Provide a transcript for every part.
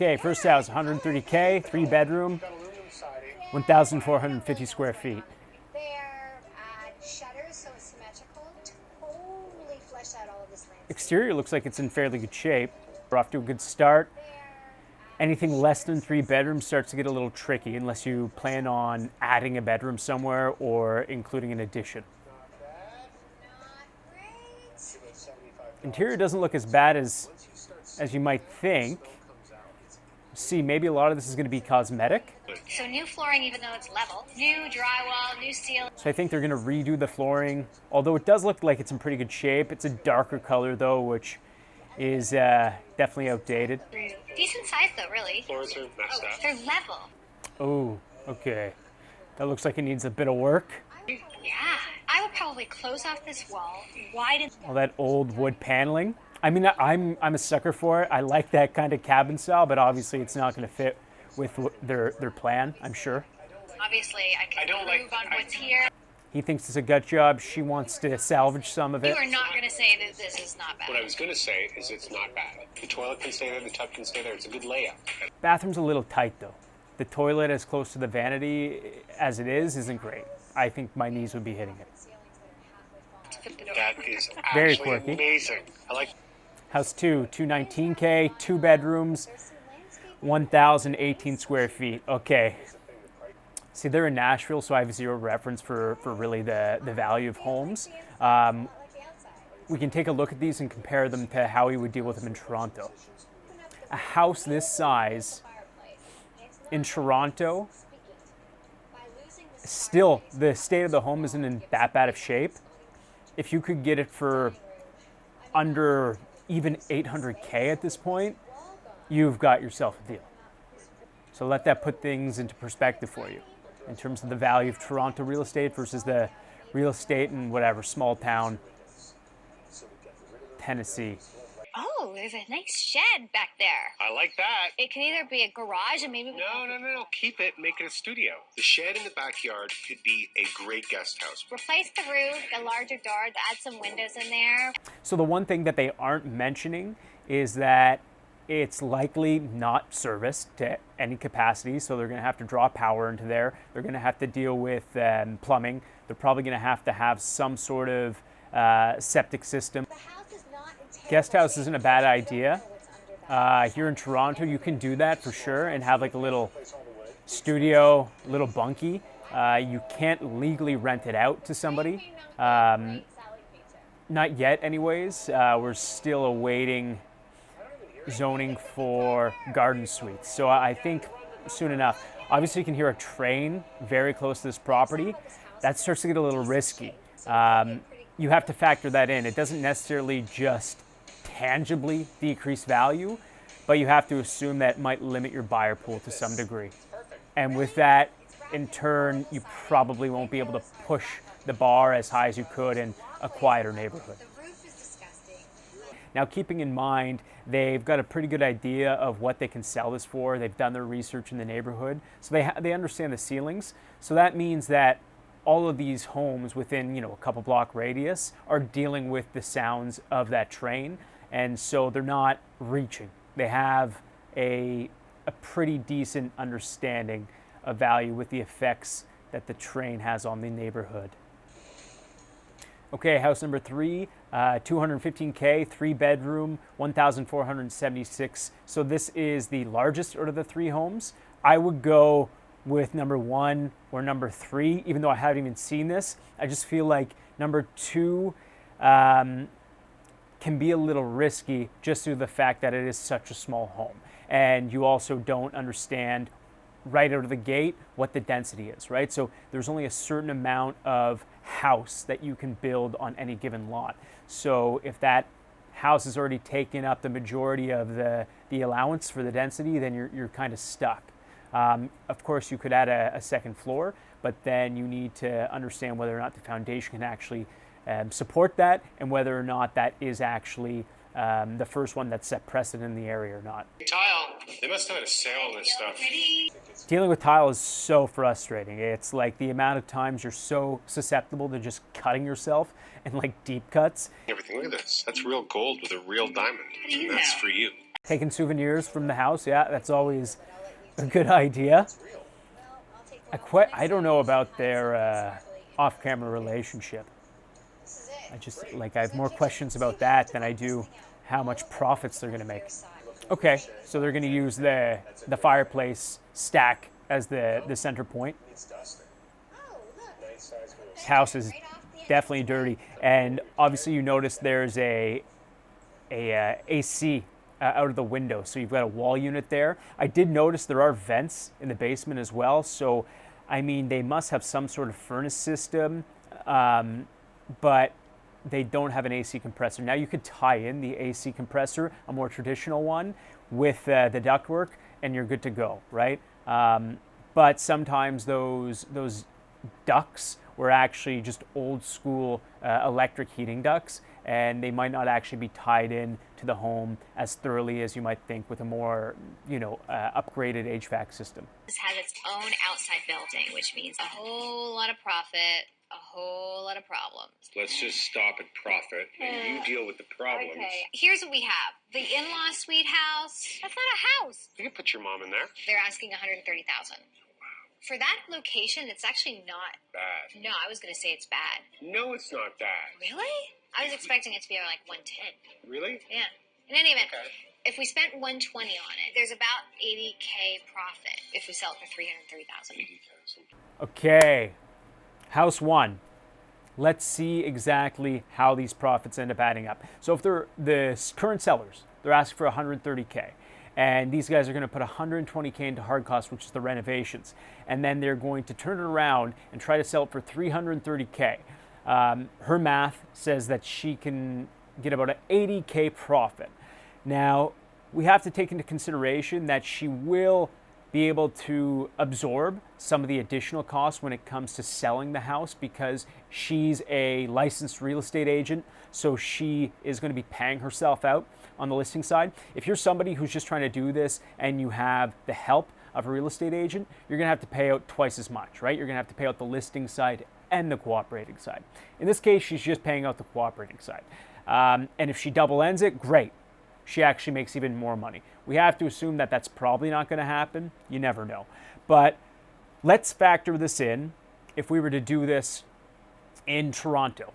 Okay, first house, 130K, 3-bedroom, 1,450 square feet. There, shutters, so it's symmetrical. Totally fleshed out all of this landscape. Exterior looks like it's in fairly good shape. We're off to a good start. Anything less than 3 bedrooms starts to get a little tricky unless you plan on adding a bedroom somewhere or including an addition. Not great. Interior doesn't look as bad as you might think. See, maybe a lot of this is going to be cosmetic. So new flooring, even though it's level. New drywall, new ceiling. So I think they're going to redo the flooring, although it does look like it's in pretty good shape. It's a darker color though, which is definitely outdated. Decent size though, really. Floors are messed up. They're level. Oh, okay. That looks like it needs a bit of work. Yeah. I would probably close off this wall, widen. All that old wood paneling. I mean, I'm a sucker for it. I like that kind of cabin style, but obviously it's not going to fit with their plan, I'm sure. Obviously, I can improve on what's here. He thinks it's a gut job. She wants to salvage some of it. You are not going to say that this is not bad. What I was going to say is it's not bad. The toilet can stay there, the tub can stay there. It's a good layout. Bathroom's a little tight though. The toilet as close to the vanity as it is isn't great. I think my knees would be hitting it. That is Very actually quirky. amazing. I like. House 2, 219K, 2 bedrooms, 1,018 square feet. Okay. See, they're in Nashville, so I have zero reference for really the value of homes. We can take a look at these and compare them to how we would deal with them in Toronto. A house this size in Toronto, still, the state of the home isn't in that bad of shape. If you could get it for under even 800K at this point, you've got yourself a deal. So let that put things into perspective for you in terms of the value of Toronto real estate versus the real estate in whatever small town Tennessee. Oh, there's a nice shed back there. I like that. It can either be a garage and maybe... No. Keep it. Make it a studio. The shed in the backyard could be a great guest house. Replace the roof, a larger door, add some windows in there. So the one thing that they aren't mentioning is that it's likely not serviced to any capacity, so they're going to have to draw power into there. They're going to have to deal with plumbing. They're probably going to have some sort of septic system. Guest house isn't a bad idea. Here in Toronto, you can do that for sure and have like a little studio, little bunkie. You can't legally rent it out to somebody. Not yet anyways. We're still awaiting zoning for garden suites. So I think soon enough. Obviously you can hear a train very close to this property. That starts to get a little risky. You have to factor that in. It doesn't necessarily just tangibly decrease value, but you have to assume that might limit your buyer pool to some degree. And with that, in turn, you probably won't be able to push the bar as high as you could in a quieter neighborhood. Now, keeping in mind, they've got a pretty good idea of what they can sell this for. They've done their research in the neighborhood, so they understand the ceilings. So that means that all of these homes within, a couple block radius are dealing with the sounds of that train, and so they're not reaching. They have a pretty decent understanding of value with the effects that the train has on the neighborhood. Okay, house number 3, 215K, 3-bedroom, 1,476. So this is the largest out of the 3 homes. I would go with number 1 or number 3, even though I haven't even seen this. I just feel like number 2 can be a little risky just due to the fact that it is such a small home. And you also don't understand right out of the gate what the density is, right? So there's only a certain amount of house that you can build on any given lot. So if that house is already taken up the majority of the allowance for the density, then you're kind of stuck. Of course, you could add a second floor, but then you need to understand whether or not the foundation can actually support that and whether or not that is actually the first one that's set precedent in the area or not. Tile. They must have had a sale on this stuff. Dealing with tile is so frustrating. It's like the amount of times you're so susceptible to just cutting yourself and like deep cuts. Everything. Look at this. That's real gold with a real diamond. And that's for you. Taking souvenirs from the house, yeah, that's always a good idea. I don't know about their off-camera relationship. I have more questions about that than I do how much profits they're going to make. Okay, so they're going to use the fireplace stack as the center point. This house is definitely dirty, and obviously you notice there's a AC out of the window, so you've got a wall unit there. I did notice there are vents in the basement as well, so I mean they must have some sort of furnace system, but they don't have an AC compressor. Now you could tie in the AC compressor, a more traditional one, with the ductwork, and you're good to go, right? But sometimes those ducts were actually just old school electric heating ducts, and they might not actually be tied in to the home as thoroughly as you might think with a more, upgraded HVAC system. This has its own outside building, which means a whole lot of profit, a whole lot of problems. Let's just stop at profit and you deal with the problems. Okay, here's what we have. The in-law suite house. That's not a house. You can put your mom in there. They're asking $130,000. For that location, it's actually not Bad. No, I was going to say it's bad. No, it's not bad. Really? I was expecting it to be like 110. Really? Yeah. In any event, Okay. if we spent 120 on it, there's about $80K profit if we sell it for $330,000. 80,000. Okay, house one. Let's see exactly how these profits end up adding up. So if they're the current sellers, they're asking for 130K. And these guys are going to put 120K into hard costs, which is the renovations. And then they're going to turn it around and try to sell it for 330K. Her math says that she can get about an 80K profit. Now, we have to take into consideration that she will be able to absorb some of the additional costs when it comes to selling the house because she's a licensed real estate agent, so she is going to be paying herself out on the listing side. If you're somebody who's just trying to do this and you have the help of a real estate agent, you're going to have to pay out twice as much, right? You're going to have to pay out the listing side and the cooperating side. In this case, she's just paying out the cooperating side. And if she double ends it, great. She actually makes even more money. We have to assume that that's probably not going to happen. You never know. But let's factor this in. If we were to do this in Toronto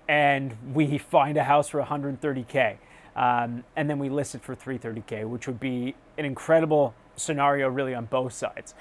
and we find a house for 130K and then we list it for 330K, which would be an incredible scenario really on both sides.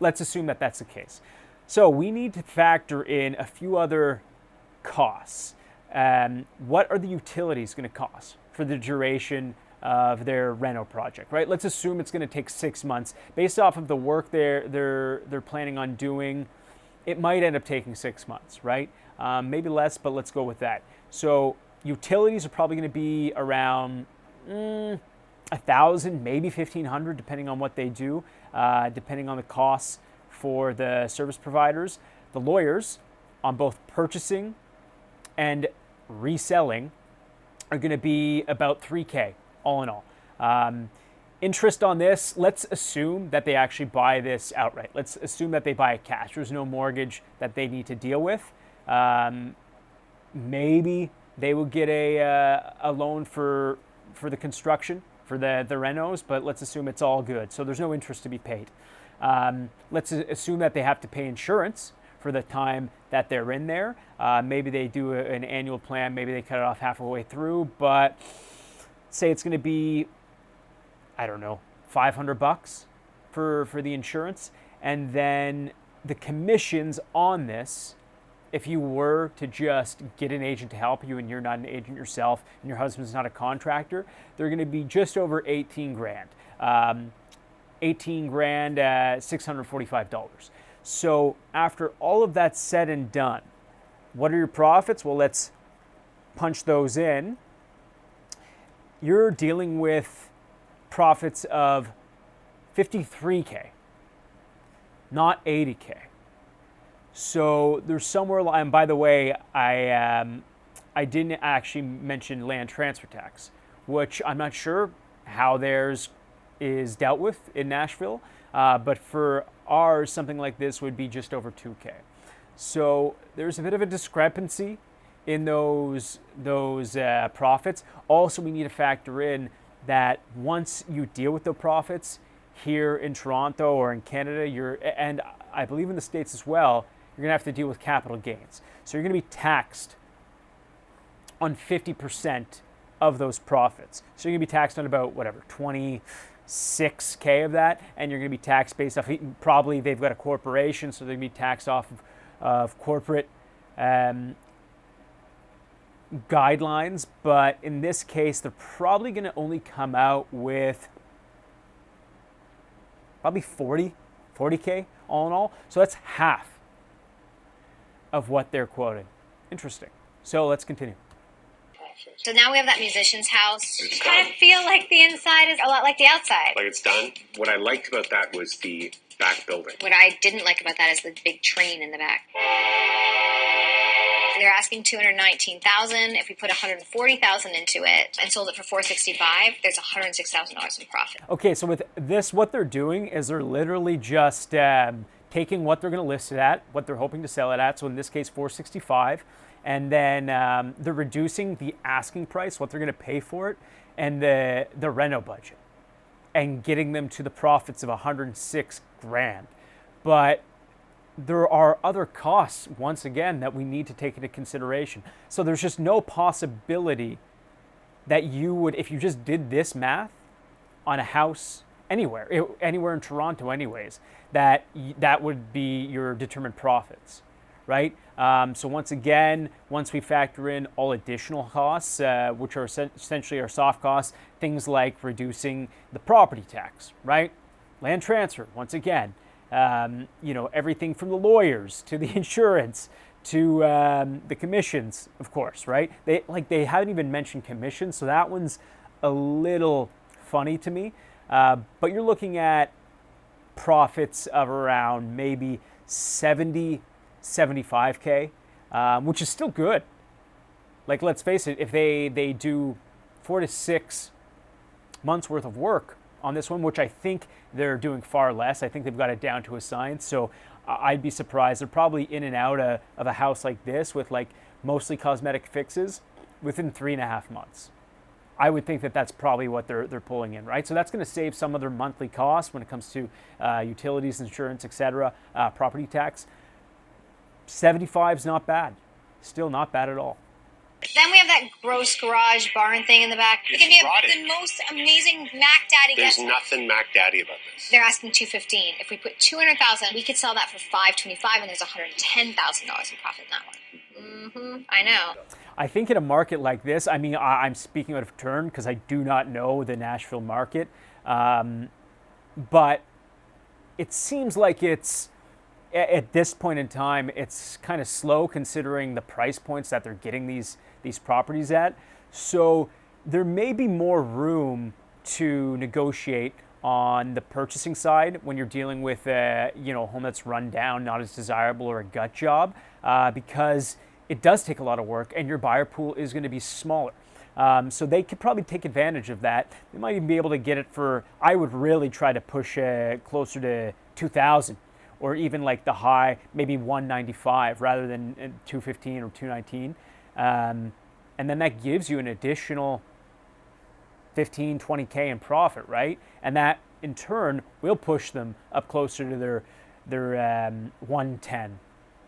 Let's assume that that's the case. So we need to factor in a few other costs. What are the utilities going to cost for the duration of their reno project, right? Let's assume it's going to take 6 months. Based off of the work they're planning on doing, it might end up taking 6 months, right? Maybe less, but let's go with that. So utilities are probably going to be around 1,000, maybe 1,500, depending on what they do, depending on the costs for the service providers. The lawyers on both purchasing and reselling are going to be about 3K all in all. Interest on this, let's assume that they actually buy this outright. Let's assume that they buy it cash. There's no mortgage that they need to deal with. Maybe they will get a loan for the construction, for the renos, but let's assume it's all good. So there's no interest to be paid. Let's assume that they have to pay insurance for the time that they're in there. Maybe they do an annual plan, maybe they cut it off halfway through, but say it's going to be, I don't know, $500 for the insurance. And then the commissions on this, if you were to just get an agent to help you and you're not an agent yourself and your husband's not a contractor, they're going to be just over 18 grand. 18 grand, $645. So after all of that said and done, what are your profits? Well, let's punch those in. You're dealing with profits of 53K, not 80K. So there's somewhere, and by the way, I didn't actually mention land transfer tax, which I'm not sure how theirs is dealt with in Nashville, but for ours, something like this would be just over 2K. So there's a bit of a discrepancy in those profits. Also, we need to factor in that once you deal with the profits here in Toronto or in Canada, and I believe in the States as well, you're going to have to deal with capital gains. So you're going to be taxed on 50% of those profits. So you're going to be taxed on about, whatever, 26K of that, and you're going to be taxed based off, probably they've got a corporation, so they're going to be taxed off of corporate guidelines. But in this case, they're probably going to only come out with probably 40K all in all. So that's half of what they're quoting. Interesting. So let's continue. So now we have that musician's house. It's Kind done. of feel like the inside is a lot like the outside. Like it's done. What I liked about that was the back building. What I didn't like about that is the big train in the back. They're asking $219,000. If we put $140,000 into it and sold it for $465,000, there's $106,000 in profit. Okay, so with this, what they're doing is they're literally just taking what they're going to list it at, what they're hoping to sell it at. So in this case, $465,000, and then they're reducing the asking price, what they're going to pay for it, and the reno budget, and getting them to the profits of $106,000. But there are other costs, once again, that we need to take into consideration. So there's just no possibility that you would, if you just did this math on a house anywhere in Toronto anyways, that would be your determined profits, right? So once again, once we factor in all additional costs, which are essentially our soft costs, things like reducing the property tax, right? Land transfer, once again, everything from the lawyers to the insurance to the commissions, of course, right? They haven't even mentioned commissions, so that one's a little funny to me. But you're looking at profits of around maybe 75K, which is still good. Like, let's face it, if they do 4 to 6 months worth of work on this one, which I think they're doing far less. I think they've got it down to a science. So I'd be surprised. They're probably in and out of a house like this with like mostly cosmetic fixes within 3.5 months. I would think that that's probably what they're pulling in, right? So that's going to save some of their monthly costs when it comes to utilities, insurance, etc., property tax. 75 is not bad. Still not bad at all. Then we have that gross garage barn thing in the back. It can be the most amazing Mac Daddy There's guest. nothing Mac Daddy about this. They're asking $215,000. If we put $200,000, we could sell that for $525,000, and there's $110,000 in profit in that one. I know. I think in a market like this, I mean, I'm speaking out of turn because I do not know the Nashville market, but it seems like it's, at this point in time, it's kind of slow considering the price points that they're getting these properties at. So there may be more room to negotiate on the purchasing side when you're dealing with a home that's run down, not as desirable, or a gut job, because it does take a lot of work and your buyer pool is going to be smaller. So they could probably take advantage of that. They might even be able to get it for, I would really try to push closer to $2,000, or even like the high, maybe $195 rather than $215 or $219. And then that gives you an additional 15, 20K in profit, right? And that in turn will push them up closer to their 110